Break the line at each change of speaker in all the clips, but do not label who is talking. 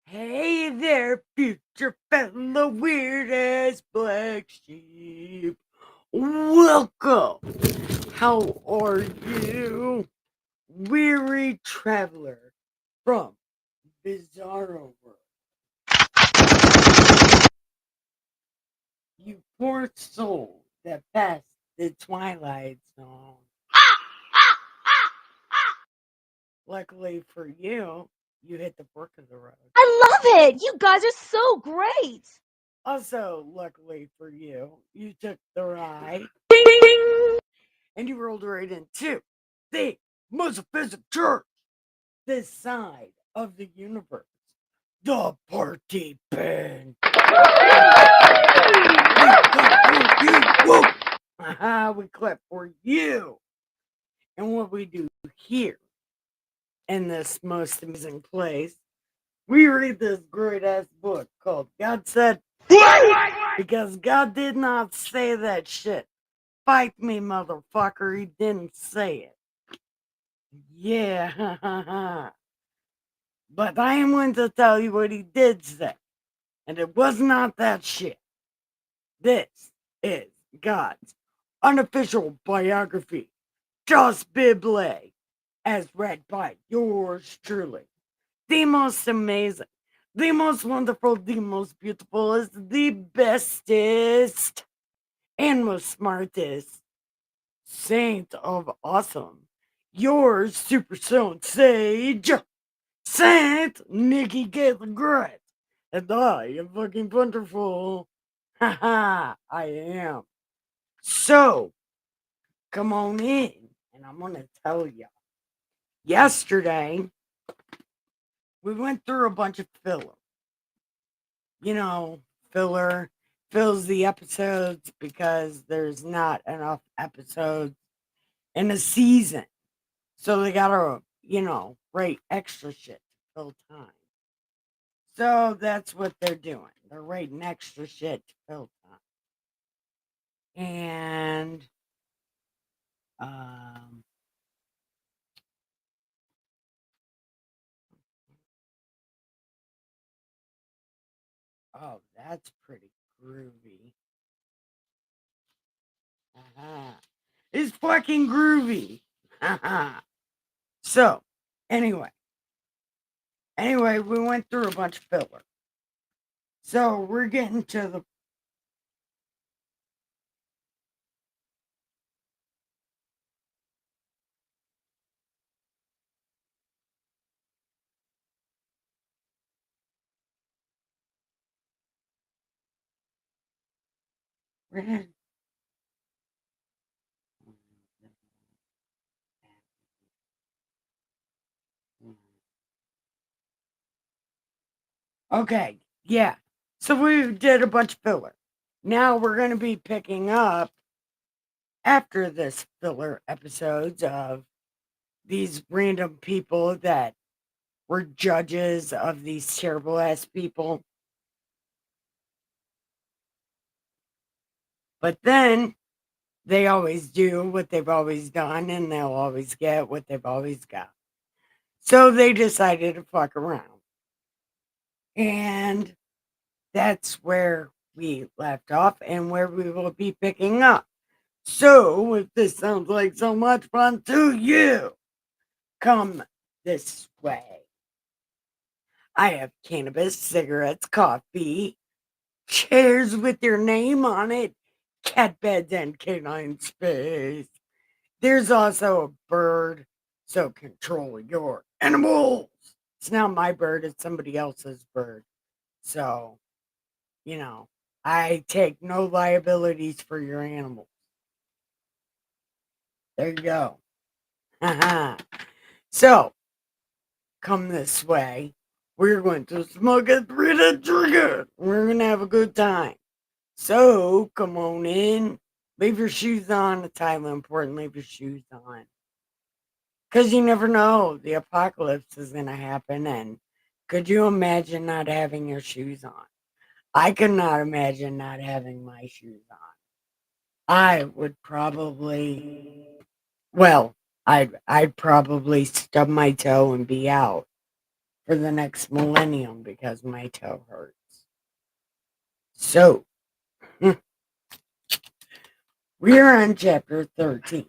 Hey there, future fellow weird ass black sheep. Welcome. How are you? Weary traveler from Bizarro World. You poor soul that passed the Twilight Zone. Luckily for you, you hit the fork of the road.
I love it. You guys are so great.
Also, luckily for you, you took the ride and you rolled right into the Metaphysic Church, this side of the universe, the party pen. We clap for you. And what we do here in this most amazing place, we read this great ass book called God Said, because God did not say that shit. Fight me, motherfucker. He didn't say it. Yeah. But I am going to tell you what he did say. And it was not that shit. This is God's unofficial biography, Just Bible, as read by yours truly. The most amazing, the most wonderful, the most beautiful, is the bestest, and most smartest saint of awesome. Yours, Super Stone Sage, Saint Nikki Gate. And I am fucking wonderful. Haha, I am. So, come on in, and I'm gonna tell you. Yesterday, we went through a bunch of filler. You know, filler fills the episodes because there's not enough episodes in a season. So they gotta, write extra shit to fill time. So that's what they're doing. They're writing extra shit to fill time. And um oh, that's pretty groovy. Uh-huh. It's fucking groovy. Uh-huh. So, anyway. Anyway, we went through a bunch of filler. So we're getting to the we're okay, yeah. So we did a bunch of filler. Now we're going to be picking up after this filler episodes of these random people that were judges of these terrible ass people. But then they always do what they've always done and they'll always get what they've always got. So they decided to fuck around. And that's where we left off and where we will be picking up. So, if this sounds like so much fun to you, come this way. I have cannabis, cigarettes, coffee, chairs with your name on it, cat beds, and canine space. There's also a bird, so control your animals. It's not my bird, it's somebody else's bird. So, you know, I take no liabilities for your animals. There you go. So, come this way. We're going to smoke it, read it, drink it. We're going to have a good time. So, come on in. Leave your shoes on. It's highly important. Leave your shoes on. Because you never know. The apocalypse is going to happen. And could you imagine not having your shoes on? I could not imagine not having my shoes on. I would probably, well, I'd probably stub my toe and be out. for the next millennium because my toe hurts. So, we are on chapter 13,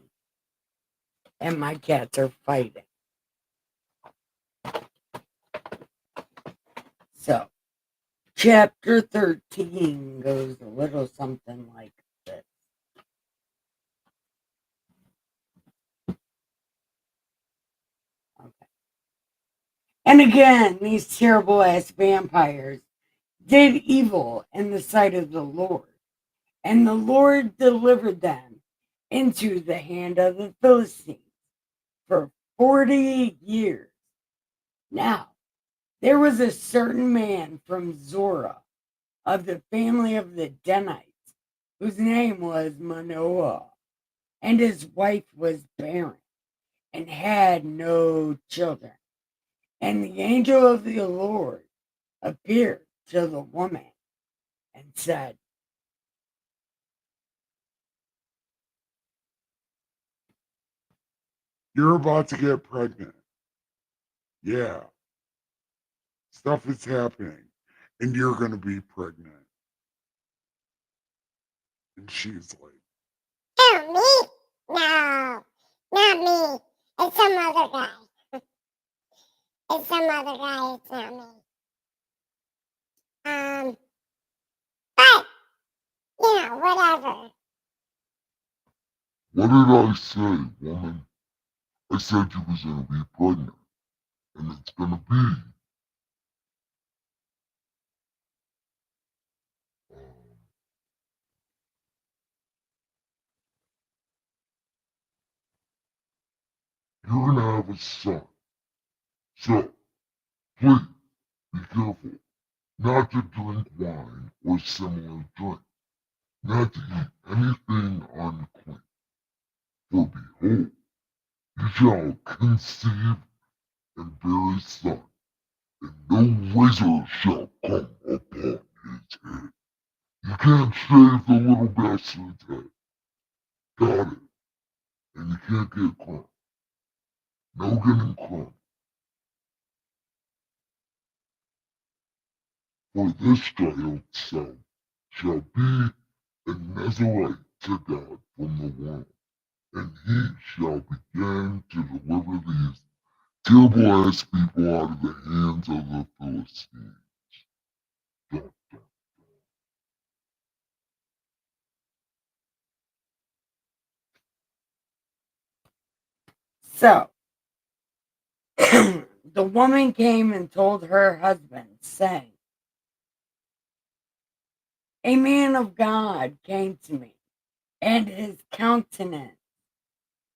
and my cats are fighting. So, chapter 13 goes a little something like this. Okay. And again, these terrible ass vampires did evil in the sight of the Lord, and the Lord delivered them into the hand of the Philistines for 40 years. Now, there was a certain man from Zorah of the family of the Danites, whose name was Manoah, and his wife was barren and had no children. And the angel of the Lord appeared to the woman and said,
"You're about to get pregnant. Yeah, stuff is happening, and you're going to be pregnant." And she's like,
Oh, me? No, not me. It's some other guy. It's some other guy. It's not me. But, whatever.
"What did I say, woman? I said you was going to be pregnant, and it's going to be. Um, you're going to have a son. So, please, be careful not to drink wine or similar drink, not to eat anything unclean. For behold, you shall conceive and bear a son, and no razor shall come upon his head. You can't shave the little bastard's head. Got it. And you can't get crumb. No getting crumb. For this child shall be a Nazarite to God from the womb, and he shall begin to deliver these terrible ass people out of the hands of the Philistines. Dun, dun.
so the woman came and told her husband, saying, a man of God came to me, and his countenance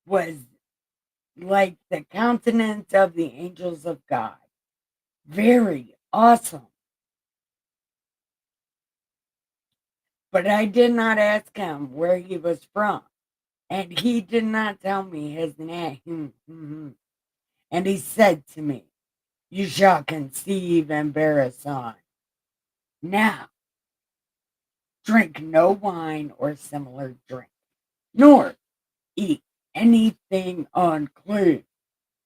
was like the countenance of the angels of God. Very awesome. But I did not ask him where he was from, and he did not tell me his name. And he said to me, you shall conceive and bear a son. Now, drink no wine or similar drink, nor eat anything unclean,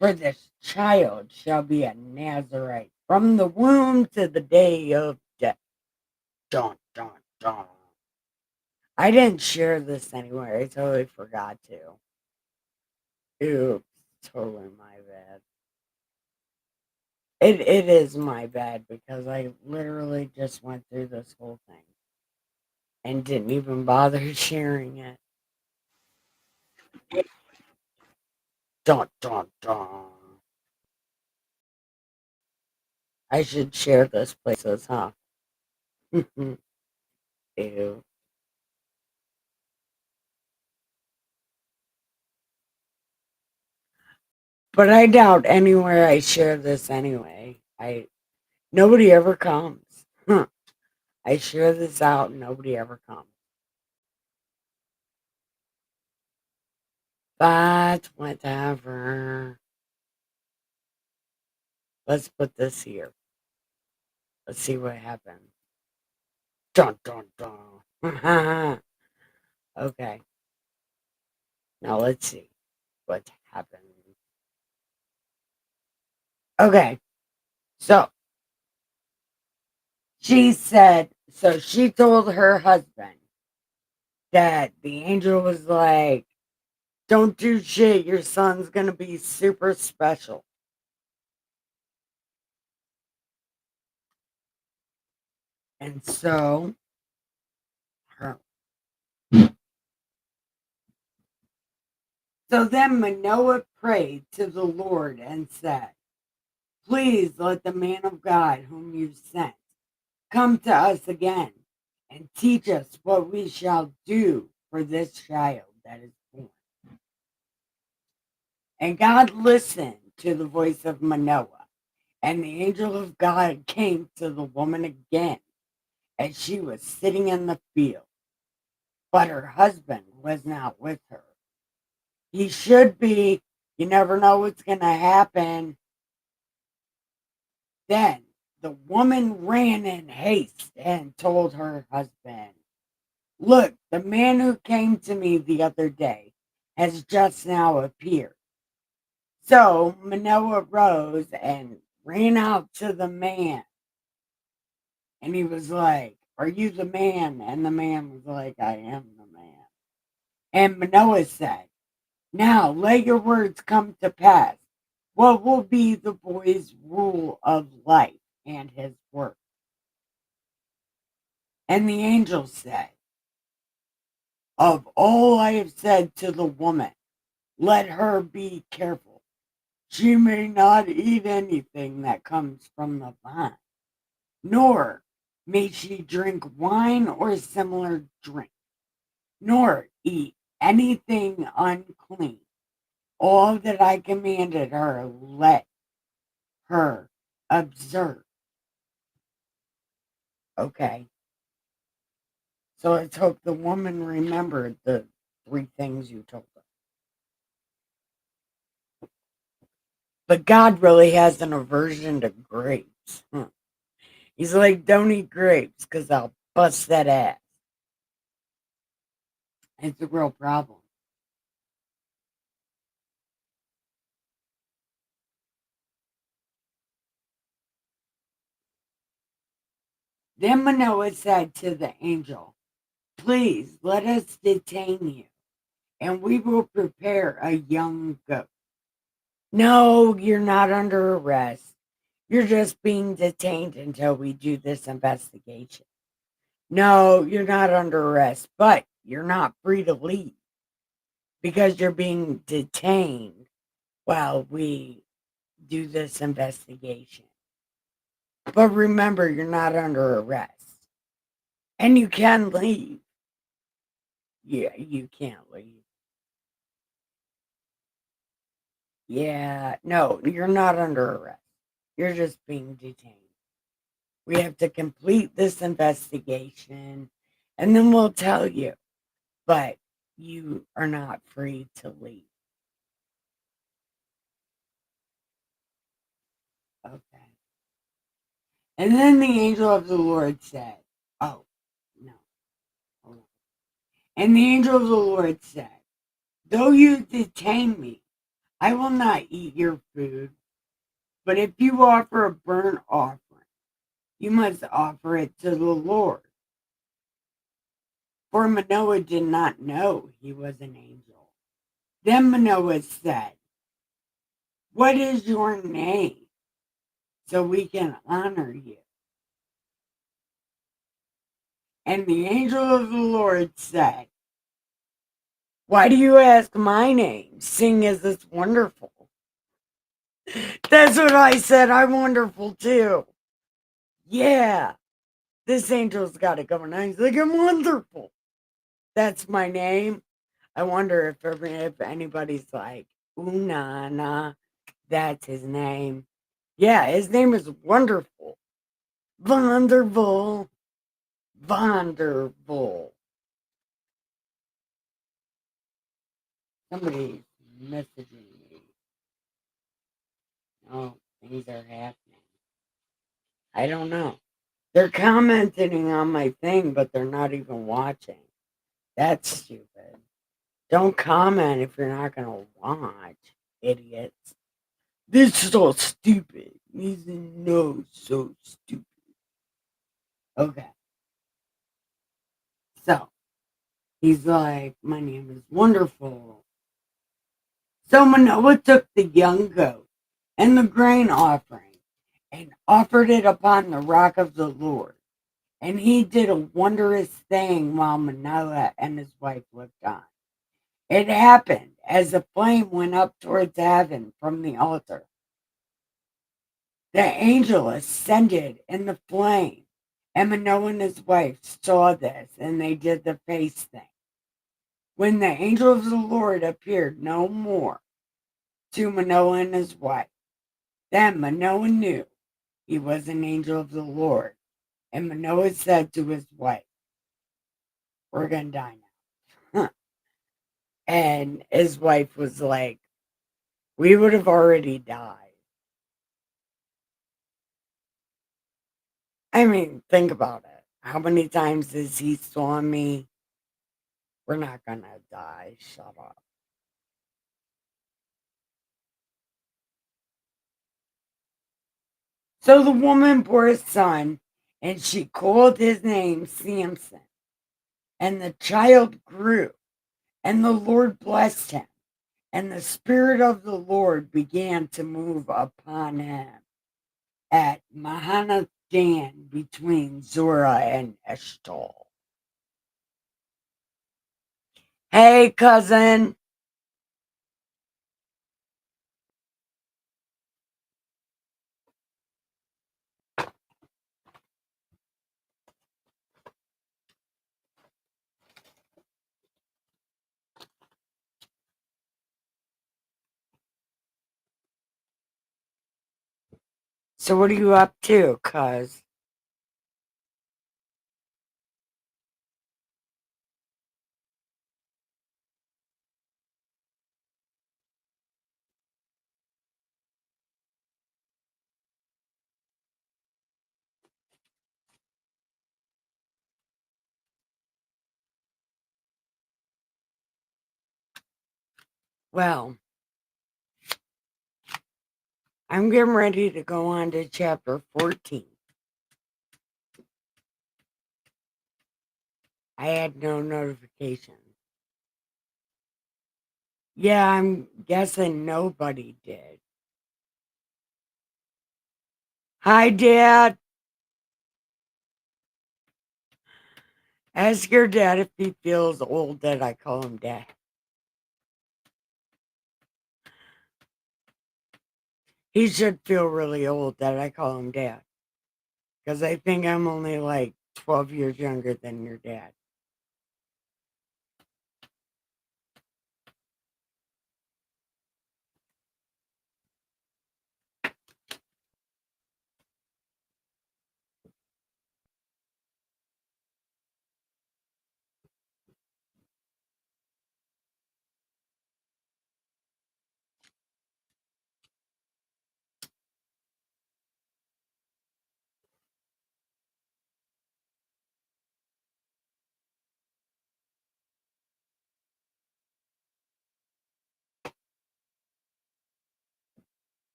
for this child shall be a Nazarite from the womb to the day of death. Dun, dun, dun. I didn't share this anywhere. I totally forgot to. Oops, totally my bad. It is my bad because I literally just went through this whole thing and didn't even bother sharing it. Dun, dun, dun. I should share this places, huh? Ew. But I doubt anywhere I share this anyway. Nobody ever comes. I share this out and nobody ever comes. But whatever. Let's put this here. Let's see what happens. Dun dun dun. Okay. Now let's see what happens. Okay. So she said, so she told her husband that the angel was like, don't do shit. Your son's going to be super special. And so, then Manoah prayed to the Lord and said, please let the man of God whom you sent come to us again and teach us what we shall do for this child that is born. And God listened to the voice of Manoah, and the angel of God came to the woman again as she was sitting in the field, but her husband was not with her. He should be. You never know what's going to happen. Then the woman ran in haste and told her husband, look, the man who came to me the other day has just now appeared. So Manoah rose and ran out to the man. And he was like, are you the man? And the man was like, I am the man. And Manoah said, now let your words come to pass. What will be the boy's rule of life and his work? And the angel said, of all I have said to the woman, let her be careful. She may not eat anything that comes from the vine, nor may she drink wine or similar drink, nor eat anything unclean. All that I commanded her, let her observe. Okay. So let's hope the woman remembered the 3 things you told her. But God really has an aversion to grapes. He's like, don't eat grapes because I'll bust that ass. It's a real problem. Then Manoah said to the angel, please let us detain you, and we will prepare a young goat. No, you're not under arrest. You're just being detained until we do this investigation. No, you're not under arrest, but you're not free to leave because you're being detained while we do this investigation. But remember, you're not under arrest. And you can leave. Yeah, you can't leave. Yeah, no, you're not under arrest. You're just being detained. We have to complete this investigation and then we'll tell you. But you are not free to leave. Okay. And then the angel of the Lord said, oh, no. Hold on. And the angel of the Lord said, though you detain me, I will not eat your food. But if you offer a burnt offering, you must offer it to the Lord. For Manoah did not know he was an angel. Then Manoah said, what is your name so we can honor you? And the angel of the Lord said, why do you ask my name, seeing as it's wonderful? That's what I said. I'm wonderful too. Yeah, this angel's got it going on. He's like, I'm wonderful. That's my name. I wonder if anybody's like, ooh, nah, that's his name. Yeah, his name is Wonderful. Wonderful. Wonderful. Somebody's messaging me. Oh, things are happening. I don't know. They're commenting on my thing, but they're not even watching. That's stupid. Don't comment if you're not going to watch, idiots. This is all stupid. He's no so stupid. Okay. So he's like, my name is Wonderful. So Manoah took the young goat and the grain offering and offered it upon the rock of the Lord. And he did a wondrous thing while Manoah and his wife looked on. It happened as the flame went up towards heaven from the altar. The angel ascended in the flame, and Manoah and his wife saw this, and they did the face thing. When the angel of the Lord appeared no more to Manoah and his wife, then Manoah knew he was an angel of the Lord. And Manoah said to his wife, we're going to die now. And his wife was like, we would have already died. I mean, think about it. How many times has he saw me? We're not going to die. Shut up. So the woman bore a son, and she called his name Samson. And the child grew, and the Lord blessed him. And the Spirit of the Lord began to move upon him at Mahanadan between Zorah and Eshtal. Hey, cousin. So what are you up to, cuz? Well, I'm getting ready to go on to chapter 14. I had no notification. Yeah, I'm guessing nobody did. Hi, Dad. Ask your dad if he feels old that I call him Dad. He should feel really old that I call him Dad. Because I think I'm only like 12 years younger than your dad.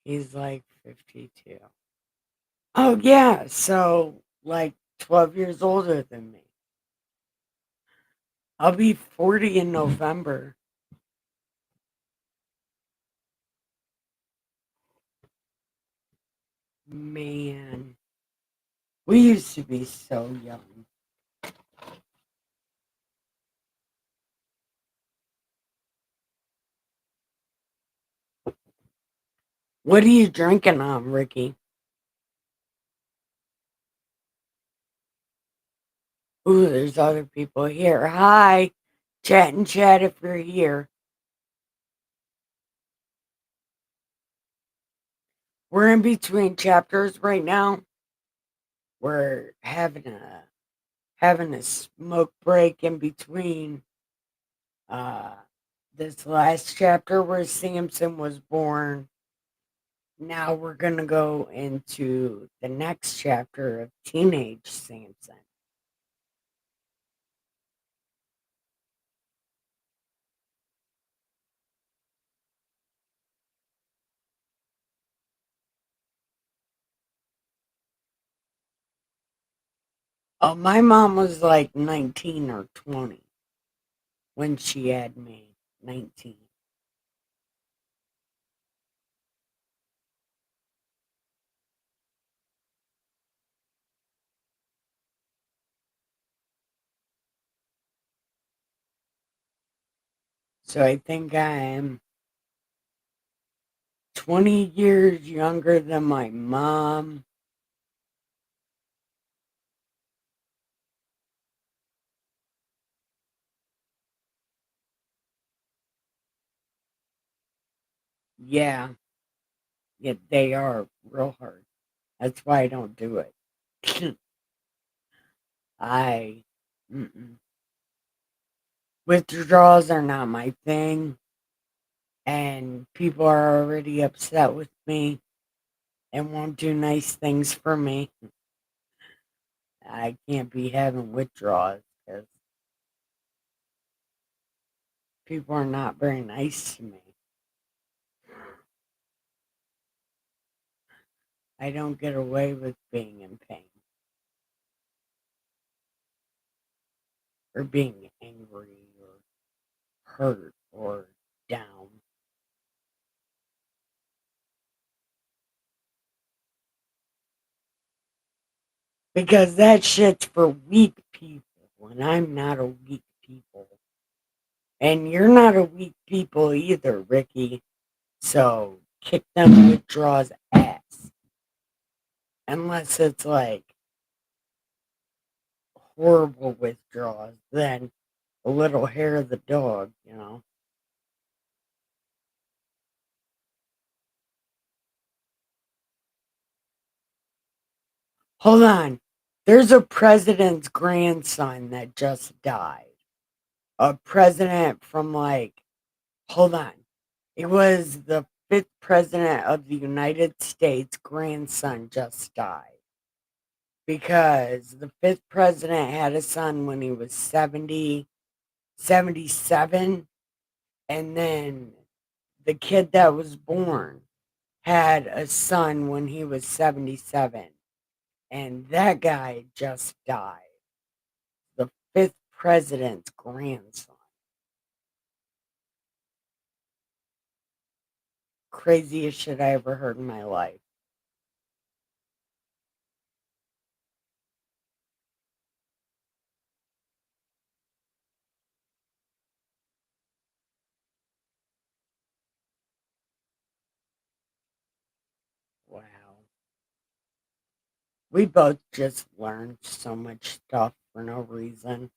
He's like 52. Oh, yeah. So, like 12 years older than me. I'll be 40 in November. Man, we used to be so young. What are you drinking on, Ricky? Ooh, there's other people here. Hi. Chat and chat if you're here. We're in between chapters right now. We're having a smoke break in between uh this last chapter where Samson was born Now we're going to go into the next chapter of teenage Samson. Oh, my mom was like 19 or 20 when she had me. 19. So I think I am 20 years younger than my mom. Yeah, yeah, they are real hard. That's why I don't do it. I, mm-mm. Withdrawals are not my thing, and people are already upset with me and won't do nice things for me. I can't be having withdrawals because people are not very nice to me. I don't get away with being in pain or being angry or hurt or down. Because that shit's for weak people, and I'm not a weak people. And you're not a weak people either, Ricky. So kick them withdrawals ass. Unless it's like horrible withdrawals, then a little hair of the dog, you know. Hold on. There's a president's grandson that just died. A president from like, hold on. It was the fifth president of the United States grandson just died. Because the fifth president had a son when he was 70, 77, and then the kid that was born had a son when he was 77, and that guy just died. The fifth president's grandson. Craziest shit I ever heard in my life. Wow. We both just learned so much stuff for no reason.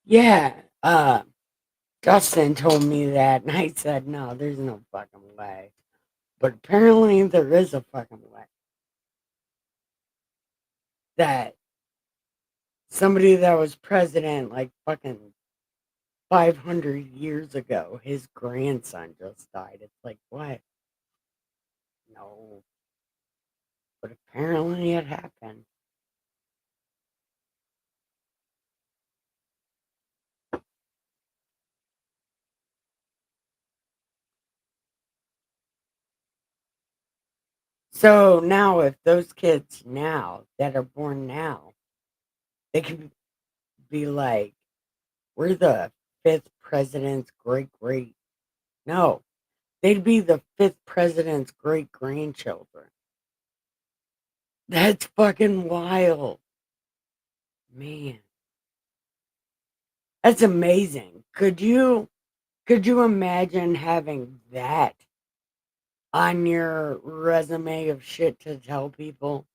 Yeah, Justin told me that, and I said, no, there's no fucking way. But apparently there is a fucking way. That somebody that was president like fucking 500 years ago, his grandson just died. It's like, what? No. But apparently it happened. So now, if those kids now that are born now, they could be like, we're the fifth president's great. No, they'd be the fifth president's great grandchildren. That's fucking wild. Man, that's amazing. Could you imagine having that on your resume of shit to tell people?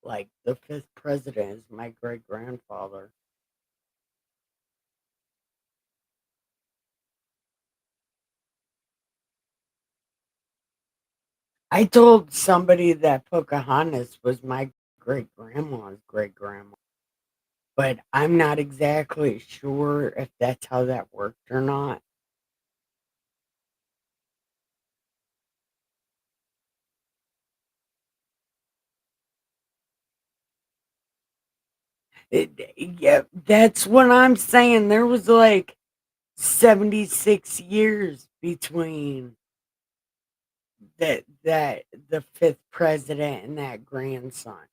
Like, the fifth president is my great grandfather. I told somebody that Pocahontas was my great grandma's great grandma, but I'm not exactly sure if that's how that worked or not. Yeah, that's what I'm saying. There was like 76 years between that the fifth president and that grandson.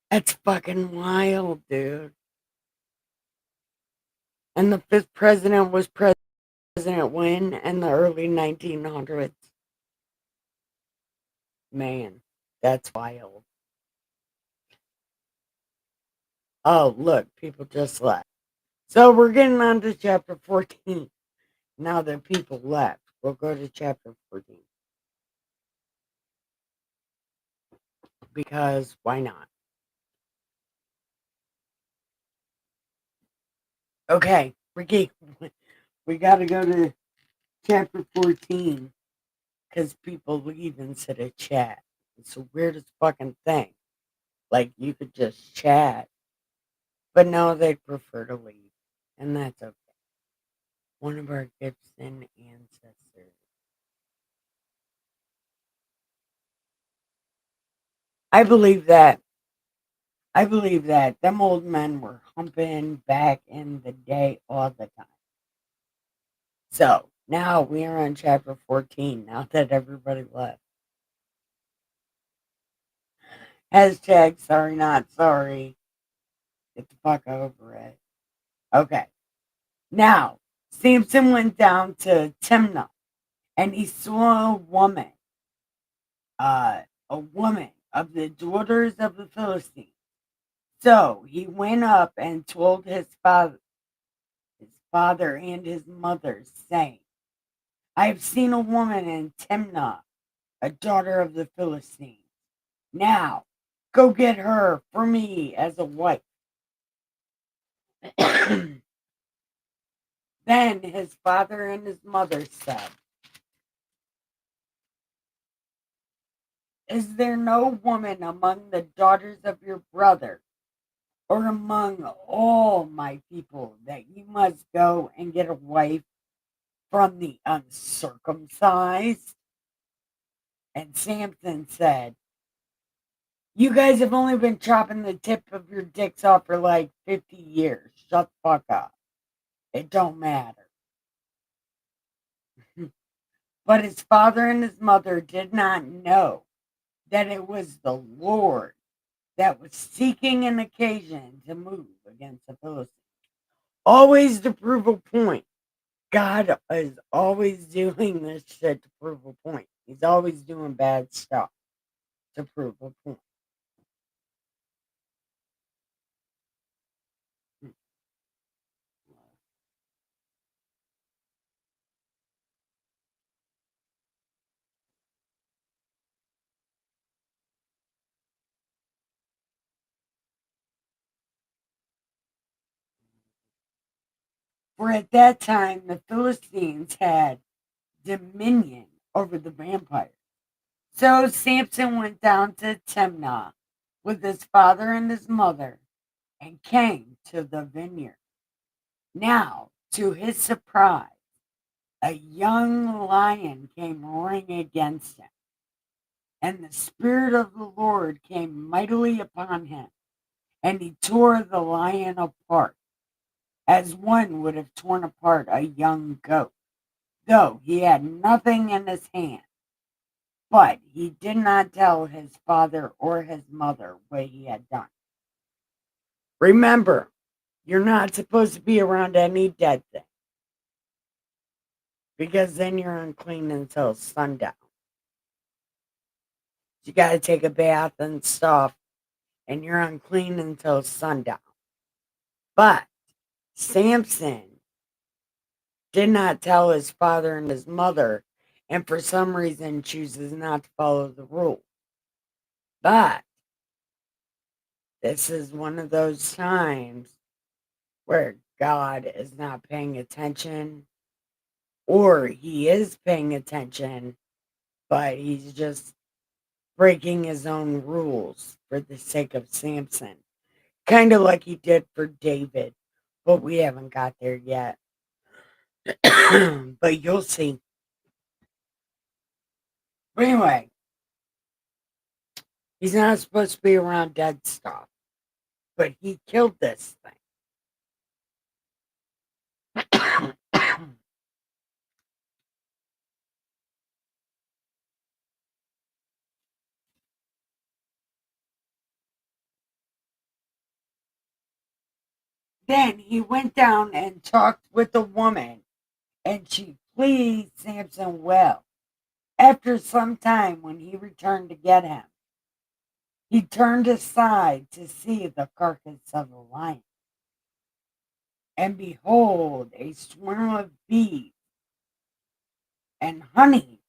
That's fucking wild, dude. And the fifth president was President Wynne in the early 1900s. Man, that's wild. Oh, look, people just left. So we're getting on to chapter 14. Now that people left, we'll go to chapter 14. Because why not? Okay, Ricky, we got to go to chapter 14 because people leave instead of chat. It's the weirdest fucking thing. Like, you could just chat, but no, they prefer to leave. And that's okay. One of our Gibson ancestors. I believe that. I believe that them old men were humping back in the day all the time. So now we are on chapter 14. Now that everybody left. Hashtag sorry, not sorry. Get the fuck over it. Okay. Now, Samson went down to Timnah and he saw a woman of the daughters of the Philistines. So he went up and told his father and his mother, saying, I have seen a woman in Timnah, a daughter of the Philistines. Now, go get her for me as a wife. Then his father and his mother said, Is there no woman among the daughters of your brother or among all my people that you must go and get a wife from the uncircumcised? And Samson said, You guys have only been chopping the tip of your dicks off for like 50 years. Shut the fuck up. It don't matter. But his father and his mother did not know that it was the Lord that was seeking an occasion to move against the Philistines. Always to prove a point. God is always doing this shit to prove a point. He's always doing bad stuff to prove a point. For at that time the Philistines had dominion over the vampires. So Samson went down to Timnah with his father and his mother and came to the vineyard. Now, to his surprise, a young lion came roaring against him, and the Spirit of the Lord came mightily upon him, and he tore the lion apart, as one would have torn apart a young goat, though he had nothing in his hand. But he did not tell his father or his mother what he had done. Remember, you're not supposed to be around any dead thing, because then you're unclean until sundown. You got to take a bath and stuff, and you're unclean until sundown. But Samson did not tell his father and his mother, and for some reason chooses not to follow the rule. But this is one of those times where God is not paying attention, or he is paying attention but he's just breaking his own rules for the sake of Samson. Kind of like he did for David, but we haven't got there yet. But you'll see. But anyway, he's not supposed to be around dead stuff, but he killed this thing. Then he went down and talked with the woman, and she pleased Samson well. After some time, when he returned to get him, he turned aside to see the carcass of the lion. And behold, a swarm of bees and honey.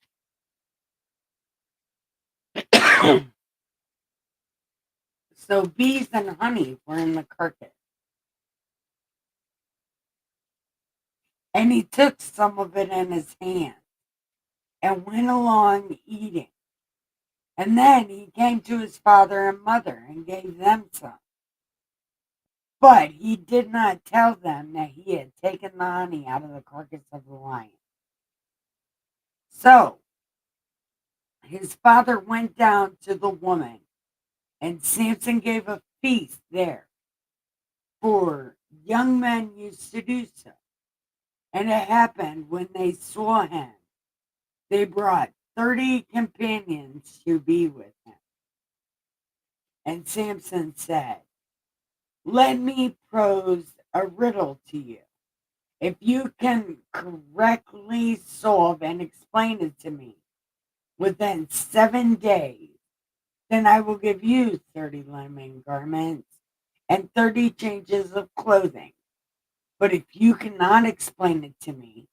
So bees and honey were in the carcass. And he took some of it in his hand and went along eating. And then he came to his father and mother and gave them some. But he did not tell them that he had taken the honey out of the carcass of the lion. So his father went down to the woman, and Samson gave a feast there, for young men used to do so. And it happened when they saw him, they brought 30 companions to be with him. And Samson said, "Let me pose a riddle to you. If you can correctly solve and explain it to me within 7 days, then I will give you 30 linen garments and 30 changes of clothing. But if you cannot explain it to me,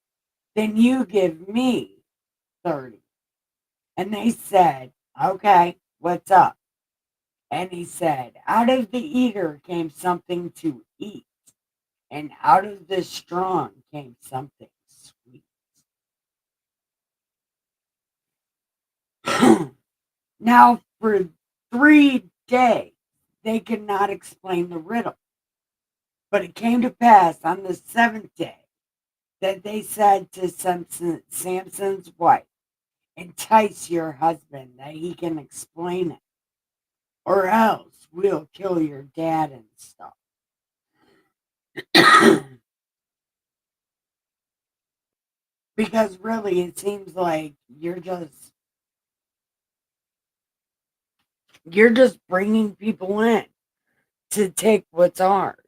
then you give me 30. And they said, "Okay, what's up?" And he said, "Out of the eater came something to eat, and out of the strong came something sweet." Now, for 3 days, they could not explain the riddle. But it came to pass on the seventh day that they said to Samson's wife, "Entice your husband that he can explain it, or else we'll kill your dad and stuff." Because really, it seems like you're just bringing people in to take what's ours,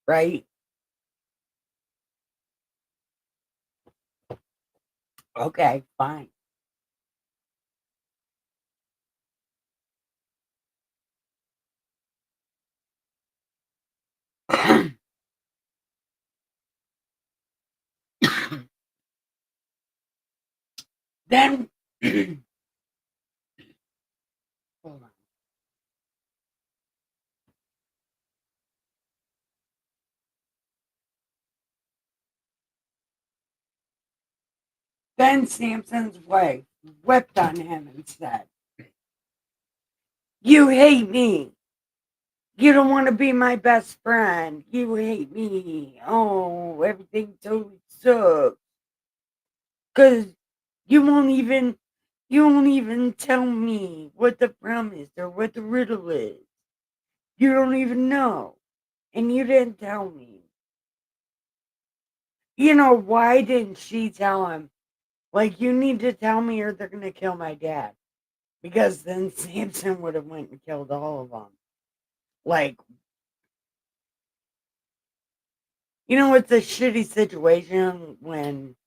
right? Okay, fine. Then, hold on. Then Samson's wife wept on him and said, "You hate me. You don't want to be my best friend. You hate me. Oh, everything totally sucks. Cause you won't even you won't even tell me what the promise or what the riddle is. You don't even know. And you didn't tell me." Why didn't she tell him? Like, you need to tell me or they're gonna kill my dad. Because then Samson would have went and killed all of them. Like, it's a shitty situation when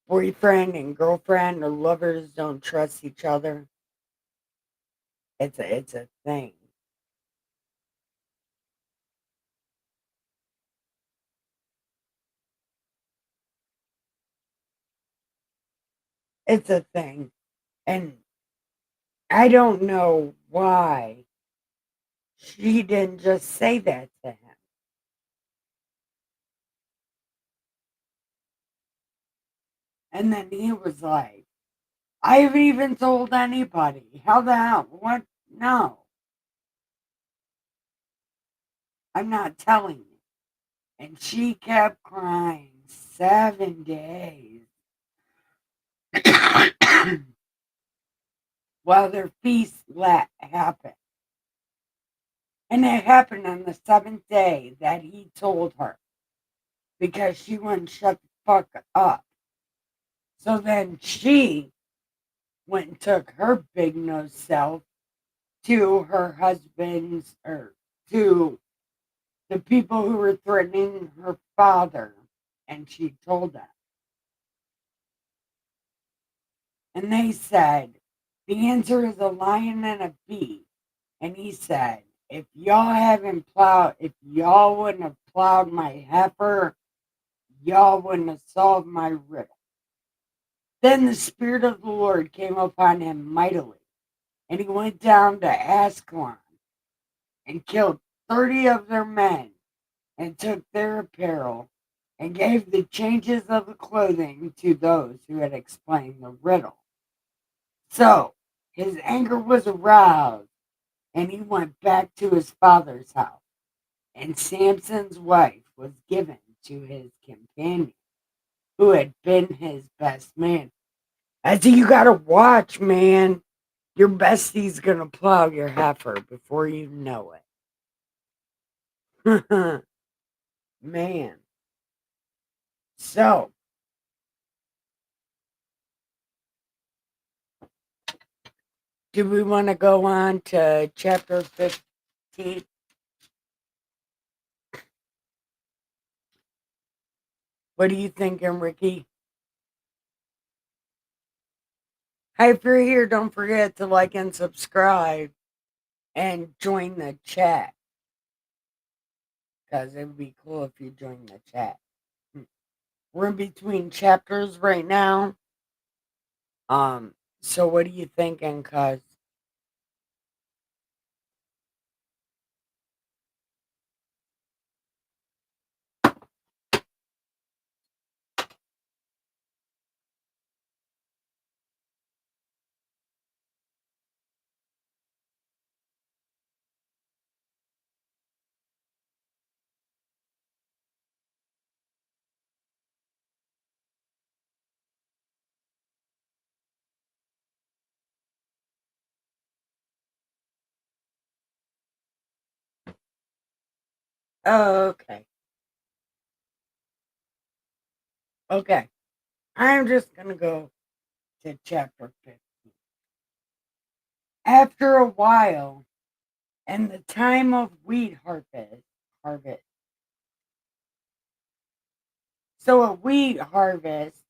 boyfriend and girlfriend or lovers don't trust each other. It's a thing. It's a thing. And I don't know why she didn't just say that to him. And then he was like, I haven't even told anybody. How the hell? What? No. I'm not telling you. And she kept crying 7 days while their feast happened. And it happened on the 7th day that he told her because she wouldn't shut the fuck up. So then she went and took her big nose self to her husband's, or to the people who were threatening her father, and she told them. And they said, the answer is a lion and a bee. And he said, if y'all wouldn't have plowed my heifer, y'all wouldn't have solved my riddle. Then the Spirit of the Lord came upon him mightily, and he went down to Ascalon and killed 30 of their men and took their apparel and gave the changes of the clothing to those who had explained the riddle. So his anger was aroused, and he went back to his father's house. And Samson's wife was given to his companion, who had been his best man. I think you gotta watch, man. Your bestie's gonna plow your heifer before you know it. Man. So, do we want to go on to chapter 15? What are you thinking, Ricky? Hi, if you're here, don't forget to like and subscribe and join the chat, because it would be cool if you join the chat. We're in between chapters right now. So what are you thinking, cuz? Oh, okay. Okay. I'm just gonna go to chapter 15. After a while, and the time of wheat harvest. So at wheat harvest,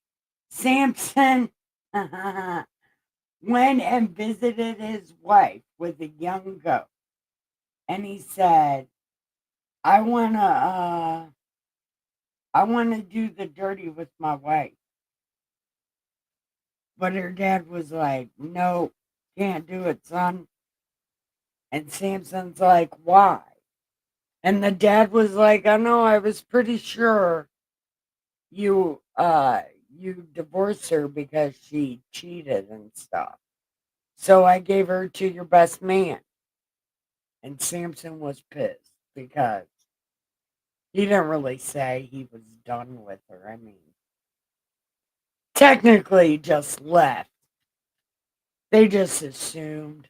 Samson went and visited his wife with a young goat. And he said, I wanna do the dirty with my wife. But her dad was like, no, can't do it, son. And Samson's like, why? And the dad was like, I know, I was pretty sure you divorced her because she cheated and stuff. So I gave her to your best man. And Samson was pissed because he didn't really say he was done with her. I mean, technically just left. They just assumed.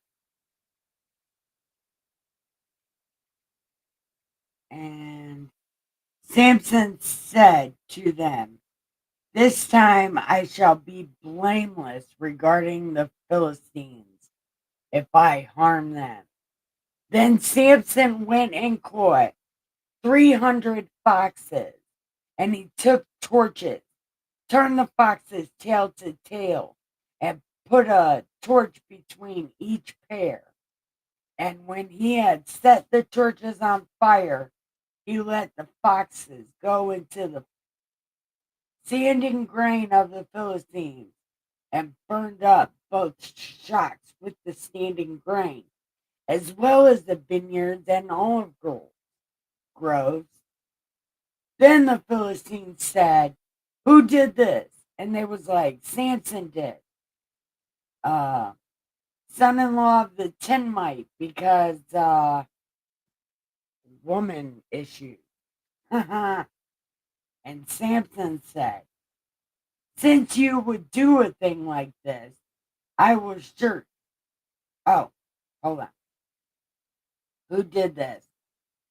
And Samson said to them, this time I shall be blameless regarding the Philistines if I harm them. Then Samson went and caught 300 foxes, and he took torches, turned the foxes tail to tail, and put a torch between each pair. And when he had set the torches on fire, he let the foxes go into the standing grain of the Philistines and burned up both shocks with the standing grain, as well as the vineyards and olive groves. Then the Philistines said, who did this? And they was like, Samson did. son-in-law of the Tinmite because woman issues. And Samson said, since you would do a thing like this, I will sure. Oh, hold on. Who did this?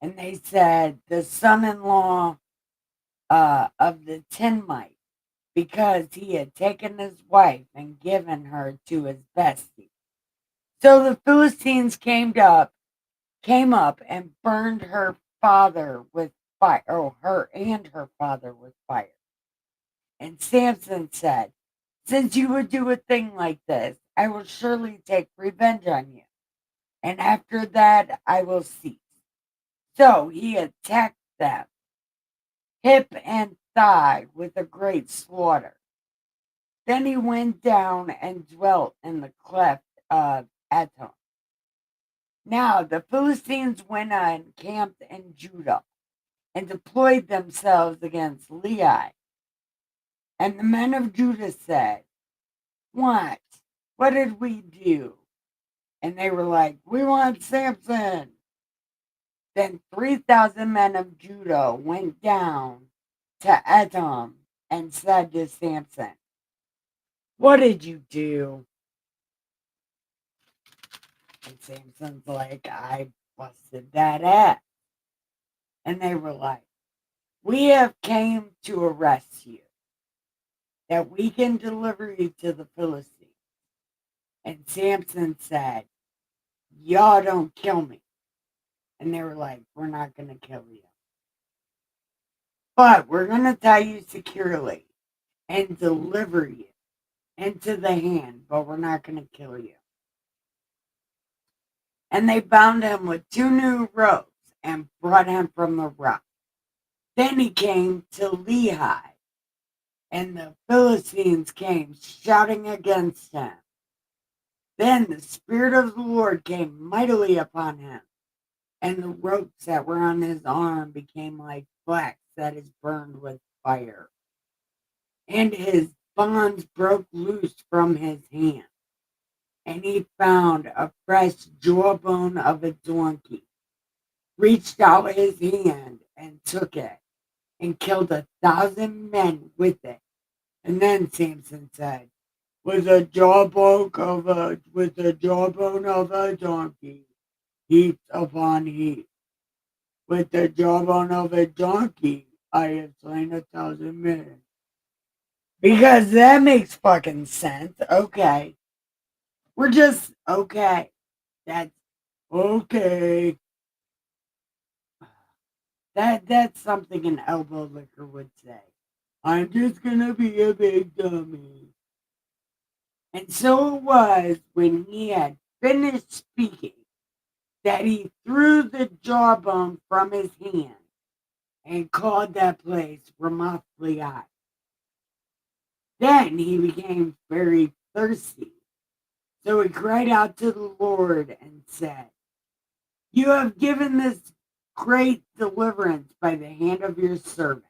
And they said the son-in-law of the Tinmite, because he had taken his wife and given her to his bestie. So the Philistines came up and burned her father with fire, or her and her father with fire. And Samson said, since you would do a thing like this, I will surely take revenge on you. And after that, I will cease. So he attacked them, hip and thigh, with a great slaughter. Then he went down and dwelt in the cleft of Etam. Now the Philistines went and camped in Judah and deployed themselves against Lehi. And the men of Judah said, what? What did we do? And they were like, we want Samson. Then 3,000 men of Judah went down to Etam and said to Samson, what did you do? And Samson's like, I busted that ass. And they were like, we have came to arrest you, that we can deliver you to the Philistines. And Samson said, y'all don't kill me. And they were like, we're not going to kill you. But we're going to tie you securely and deliver you into the hand, but we're not going to kill you. And they bound him with 2 new ropes and brought him from the rock. Then he came to Lehi, and the Philistines came shouting against him. Then the Spirit of the Lord came mightily upon him, and the ropes that were on his arm became like flax that is burned with fire. And his bonds broke loose from his hand, and he found a fresh jawbone of a donkey, reached out his hand and took it, and killed 1,000 men with it. And then Samson said, with the jawbone of a donkey, heaped upon heap. With the jawbone of a donkey, I have slain 1,000 men. Because that makes fucking sense. Okay. We're just okay. That's okay. That's something an elbow licker would say. I'm just gonna be a big dummy. And so it was when he had finished speaking that he threw the jawbone from his hand and called that place Ramoth Lehi. Then he became very thirsty. So he cried out to the Lord and said, you have given this great deliverance by the hand of your servant.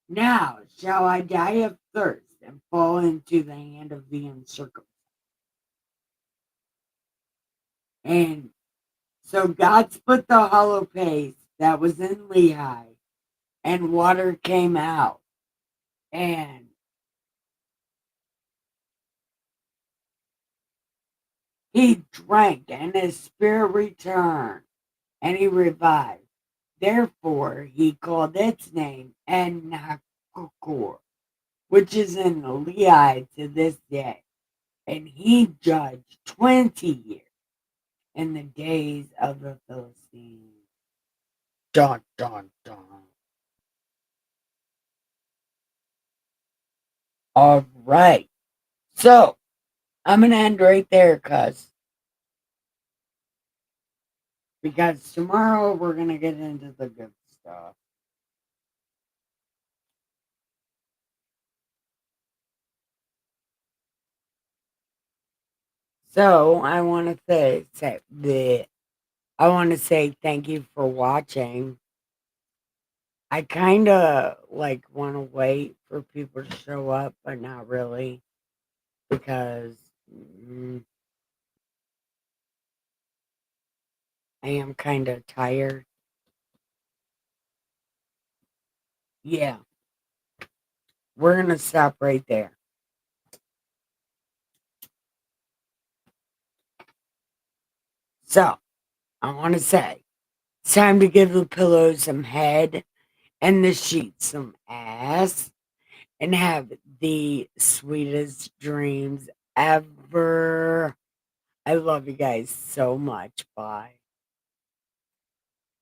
Now shall I die of thirst and fall into the hand of the uncircumcised. And so God split the hollow place that was in Lehi, and water came out. And he drank, and his spirit returned, and he revived. Therefore, he called its name En-Hakkore, which is in Lehi to this day. And he judged 20 years in the days of the Philistines. Dun, dun, dun. All right. So, I'm going to end right there, because tomorrow we're going to get into the good stuff. So, I want to say thank you for watching. I kind of want to wait for people to show up, but not really, because I am kind of tired. Yeah, we're going to stop right there. So, I want to say, it's time to give the pillow some head and the sheets some ass and have the sweetest dreams ever. I love you guys so much. Bye.